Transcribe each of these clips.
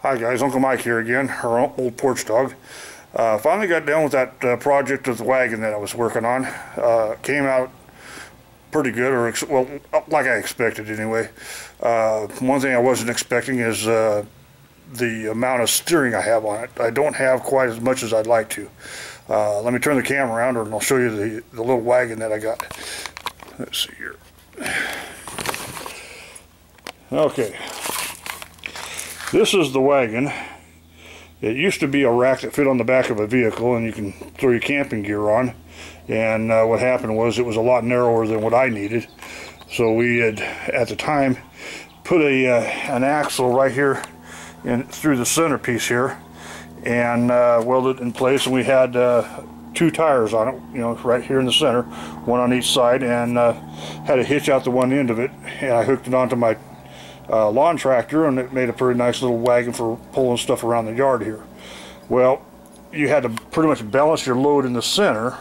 Hi guys, Uncle Mike here again, our old porch dog. Finally got done with that project of the wagon that I was working on. Came out pretty good, or well, like I expected anyway. One thing I wasn't expecting is the amount of steering I have on it. I don't have quite as much as I'd like to. Let me turn the camera around and I'll show you the little wagon that I got. Let's see here. Okay. This is the wagon. It used to be a rack that fit on the back of a vehicle and you can throw your camping gear on. And what happened was it was a lot narrower than what I needed. So we had, at the time, put an axle right here through the centerpiece here and welded it in place. And we had 2 tires on it, you know, right here in the center, one on each side, and had a hitch out the one end of it. And I hooked it onto my lawn tractor, and it made a pretty nice little wagon for pulling stuff around the yard here. Well, you had to pretty much balance your load in the center,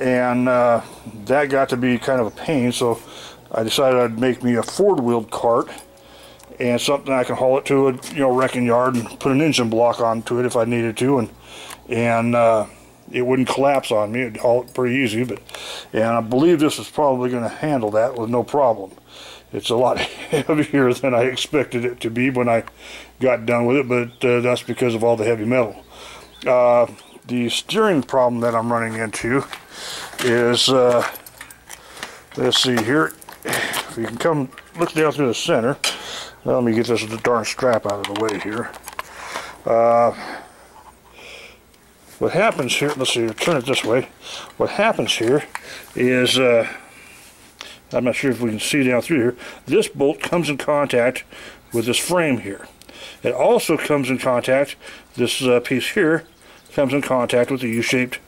and that got to be kind of a pain, so I decided I'd make me a four-wheeled cart and something I can haul it to a wrecking yard and put an engine block onto it if I needed to, and it wouldn't collapse on me. It'd haul it pretty easy, and I believe this is probably going to handle that with no problem. It's a lot heavier than I expected it to be when I got done with it, but that's because of all the heavy metal. The steering problem that I'm running into is, let's see here, if you can come look down through the center. Let me get this darn strap out of the way here. What happens here, let's see, turn it this way. What happens here is, I'm not sure if we can see down through here, this bolt comes in contact with this frame here. It also comes in contact, this piece here comes in contact with the U-shaped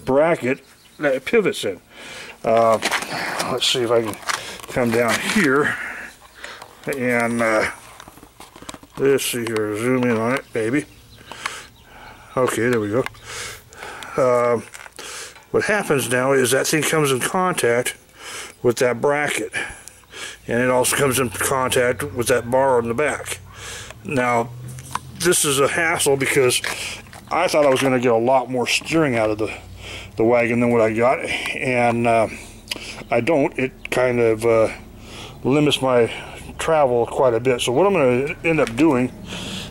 bracket that it pivots in. Let's see if I can come down here and let's see here, zoom in on it, baby. Okay, there we go. What happens now is that thing comes in contact with that bracket, and it also comes in contact with that bar on the back. Now this is a hassle because I thought I was going to get a lot more steering out of the wagon than what I got, and I don't. It kind of limits my travel quite a bit. So what I'm going to end up doing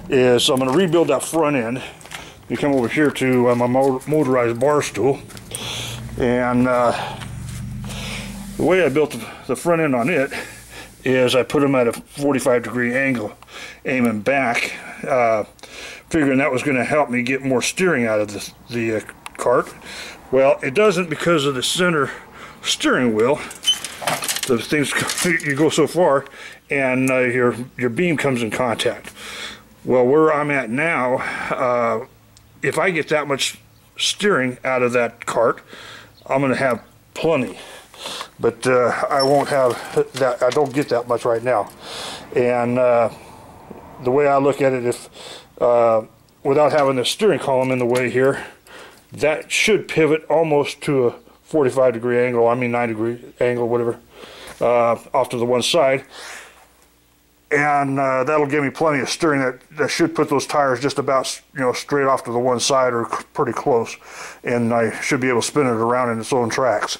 is I'm going to rebuild that front end. You come over here to my motorized bar stool, and the way I built the front end on it is I put them at a 45-degree angle, aiming back, figuring that was going to help me get more steering out of the cart. Well, it doesn't because of the center steering wheel. The things, you go so far, and your beam comes in contact. Well, where I'm at now, if I get that much steering out of that cart, I'm going to have plenty. But I won't have that. I don't get that much right now. And the way I look at it, if without having the steering column in the way here, that should pivot almost to a 45-degree angle. I mean 9-degree angle, whatever, off to the one side. And that'll give me plenty of steering. That should put those tires just about straight off to the one side or pretty close, and I should be able to spin it around in its own tracks.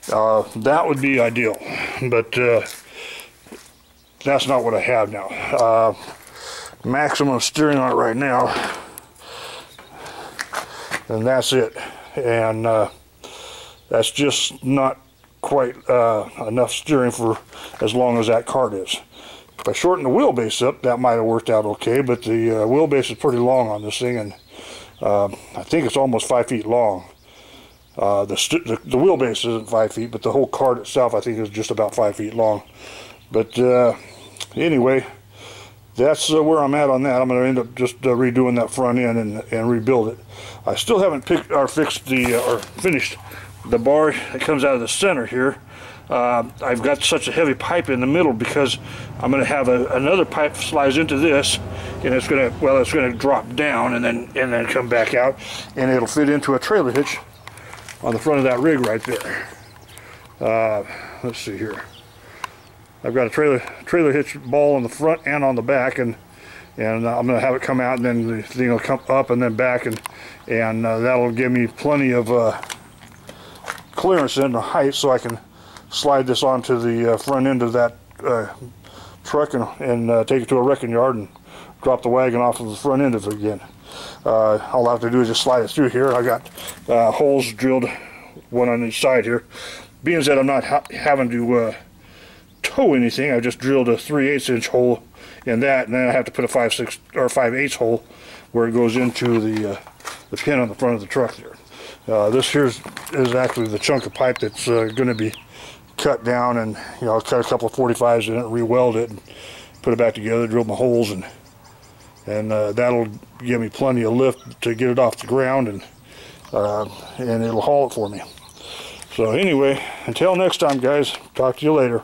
That would be ideal, but that's not what I have now. Maximum steering on it right now, and that's it. And that's just not quite enough steering for as long as that cart is. If I shorten the wheelbase up, that might have worked out okay, but the wheelbase is pretty long on this thing, and I think it's almost 5 feet long. The wheelbase isn't 5 feet, but the whole cart itself I think is just about 5 feet long. But anyway, that's where I'm at on that. I'm going to end up just redoing that front end and rebuild it. I still haven't finished the bar that comes out of the center here. I've got such a heavy pipe in the middle because I'm going to have another pipe slides into this, and it's going to drop down and then come back out, and it'll fit into a trailer hitch on the front of that rig right there. Let's see here. I've got a trailer hitch ball on the front and on the back, and and I'm going to have it come out, and then the thing will come up and then back, and that'll give me plenty of clearance in the height so I can slide this onto the front end of that truck and take it to a wrecking yard and drop the wagon off of the front end of it again. All I have to do is just slide it through here. I got holes drilled, one on each side here. Being that I'm not having to tow anything, I just drilled a 3/8 inch hole in that, and then I have to put a 5/6 or 5/8 hole where it goes into the pin on the front of the truck there. This here is actually the chunk of pipe that's going to be cut down, and I'll cut a couple of 45s in it, re-weld it, and put it back together, drill my holes, and that'll give me plenty of lift to get it off the ground, and it'll haul it for me. So anyway, until next time, guys, talk to you later.